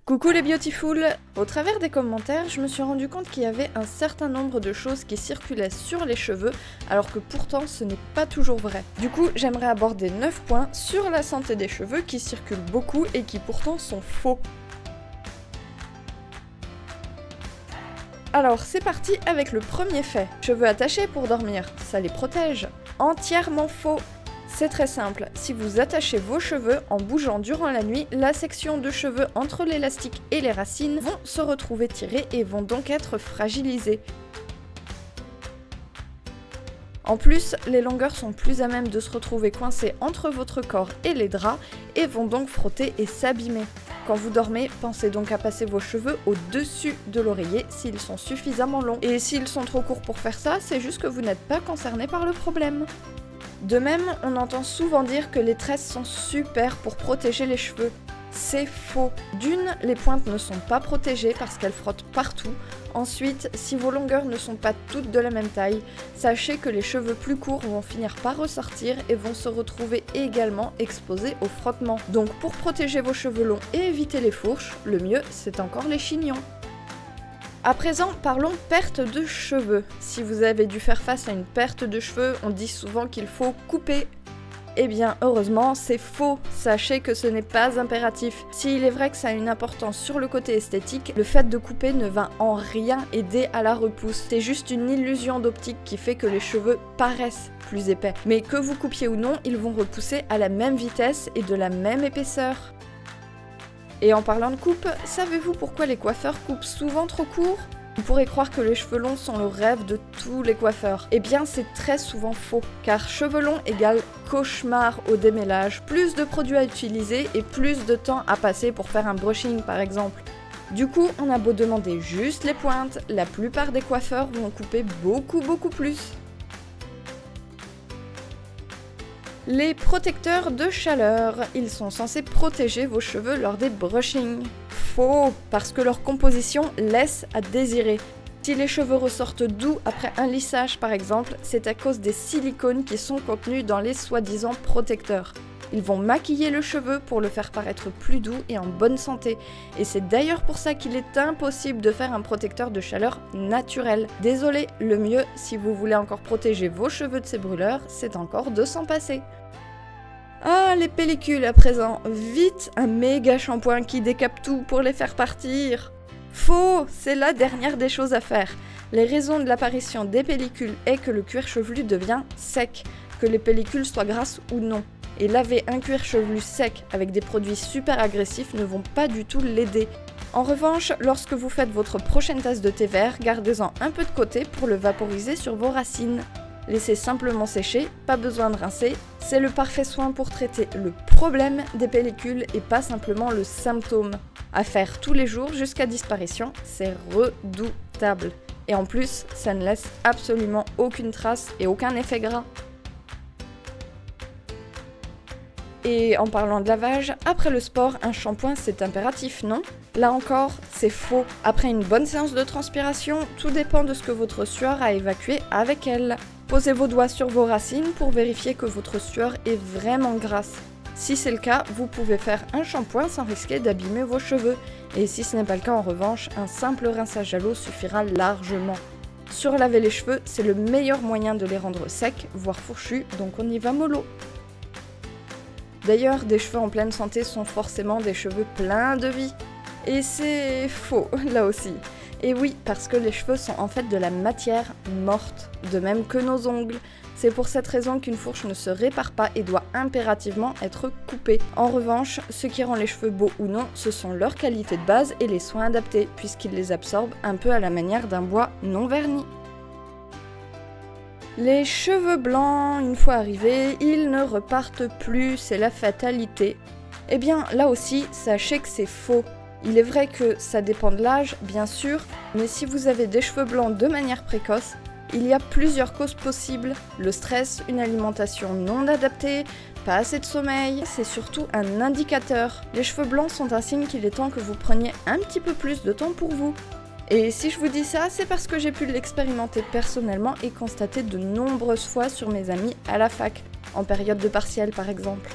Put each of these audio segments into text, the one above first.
Coucou les beautiful! Au travers des commentaires, je me suis rendu compte qu'il y avait un certain nombre de choses qui circulaient sur les cheveux, alors que pourtant ce n'est pas toujours vrai. Du coup, j'aimerais aborder 9 points sur la santé des cheveux qui circulent beaucoup et qui pourtant sont faux. Alors c'est parti avec le premier fait. Cheveux attachés pour dormir, ça les protège. Entièrement faux! C'est très simple, si vous attachez vos cheveux en bougeant durant la nuit, la section de cheveux entre l'élastique et les racines vont se retrouver tirées et vont donc être fragilisées. En plus, les longueurs sont plus à même de se retrouver coincées entre votre corps et les draps et vont donc frotter et s'abîmer. Quand vous dormez, pensez donc à passer vos cheveux au-dessus de l'oreiller s'ils sont suffisamment longs. Et s'ils sont trop courts pour faire ça, c'est juste que vous n'êtes pas concerné par le problème. De même, on entend souvent dire que les tresses sont super pour protéger les cheveux. C'est faux. D'une, les pointes ne sont pas protégées parce qu'elles frottent partout. Ensuite, si vos longueurs ne sont pas toutes de la même taille, sachez que les cheveux plus courts vont finir par ressortir et vont se retrouver également exposés au frottement. Donc pour protéger vos cheveux longs et éviter les fourches, le mieux c'est encore les chignons. À présent, parlons perte de cheveux. Si vous avez dû faire face à une perte de cheveux, on dit souvent qu'il faut couper. Eh bien, heureusement, c'est faux. Sachez que ce n'est pas impératif. S'il est vrai que ça a une importance sur le côté esthétique, le fait de couper ne va en rien aider à la repousse. C'est juste une illusion d'optique qui fait que les cheveux paraissent plus épais. Mais que vous coupiez ou non, ils vont repousser à la même vitesse et de la même épaisseur. Et en parlant de coupe, savez-vous pourquoi les coiffeurs coupent souvent trop court ? On pourrait croire que les cheveux longs sont le rêve de tous les coiffeurs. Eh bien c'est très souvent faux, car cheveux longs égale cauchemar au démêlage, plus de produits à utiliser et plus de temps à passer pour faire un brushing par exemple. Du coup, on a beau demander juste les pointes, la plupart des coiffeurs vont couper beaucoup plus. Les protecteurs de chaleur, ils sont censés protéger vos cheveux lors des brushings. Faux, parce que leur composition laisse à désirer. Si les cheveux ressortent doux après un lissage par exemple, c'est à cause des silicones qui sont contenus dans les soi-disant protecteurs. Ils vont maquiller le cheveu pour le faire paraître plus doux et en bonne santé. Et c'est d'ailleurs pour ça qu'il est impossible de faire un protecteur de chaleur naturel. Désolé, le mieux, si vous voulez encore protéger vos cheveux de ces brûleurs, c'est encore de s'en passer. Ah, les pellicules à présent. Vite, un méga shampoing qui décape tout pour les faire partir. Faux, c'est la dernière des choses à faire. Les raisons de l'apparition des pellicules est que le cuir chevelu devient sec, que les pellicules soient grasses ou non. Et laver un cuir chevelu sec avec des produits super agressifs ne vont pas du tout l'aider. En revanche, lorsque vous faites votre prochaine tasse de thé vert, gardez-en un peu de côté pour le vaporiser sur vos racines. Laissez simplement sécher, pas besoin de rincer. C'est le parfait soin pour traiter le problème des pellicules et pas simplement le symptôme. À faire tous les jours jusqu'à disparition, c'est redoutable. Et en plus, ça ne laisse absolument aucune trace et aucun effet gras. Et en parlant de lavage, après le sport, un shampoing c'est impératif, non? Là encore, c'est faux. Après une bonne séance de transpiration, tout dépend de ce que votre sueur a évacué avec elle. Posez vos doigts sur vos racines pour vérifier que votre sueur est vraiment grasse. Si c'est le cas, vous pouvez faire un shampoing sans risquer d'abîmer vos cheveux. Et si ce n'est pas le cas en revanche, un simple rinçage à l'eau suffira largement. Surlaver les cheveux, c'est le meilleur moyen de les rendre secs, voire fourchus, donc on y va mollo. D'ailleurs, des cheveux en pleine santé sont forcément des cheveux pleins de vie. Et c'est faux, là aussi. Et oui, parce que les cheveux sont en fait de la matière morte, de même que nos ongles. C'est pour cette raison qu'une fourche ne se répare pas et doit impérativement être coupée. En revanche, ce qui rend les cheveux beaux ou non, ce sont leur qualité de base et les soins adaptés, puisqu'ils les absorbent un peu à la manière d'un bois non verni. Les cheveux blancs, une fois arrivés, ils ne repartent plus, c'est la fatalité. Eh bien, là aussi, sachez que c'est faux. Il est vrai que ça dépend de l'âge, bien sûr, mais si vous avez des cheveux blancs de manière précoce, il y a plusieurs causes possibles. Le stress, une alimentation non adaptée, pas assez de sommeil, c'est surtout un indicateur. Les cheveux blancs sont un signe qu'il est temps que vous preniez un petit peu plus de temps pour vous. Et si je vous dis ça, c'est parce que j'ai pu l'expérimenter personnellement et constater de nombreuses fois sur mes amis à la fac, en période de partiel par exemple.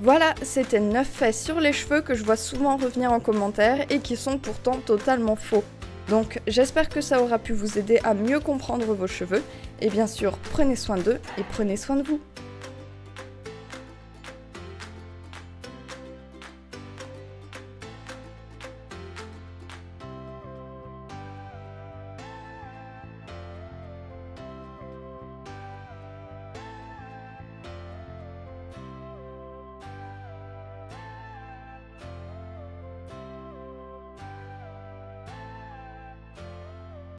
Voilà, c'était 9 faits sur les cheveux que je vois souvent revenir en commentaire et qui sont pourtant totalement faux. Donc j'espère que ça aura pu vous aider à mieux comprendre vos cheveux, et bien sûr prenez soin d'eux et prenez soin de vous.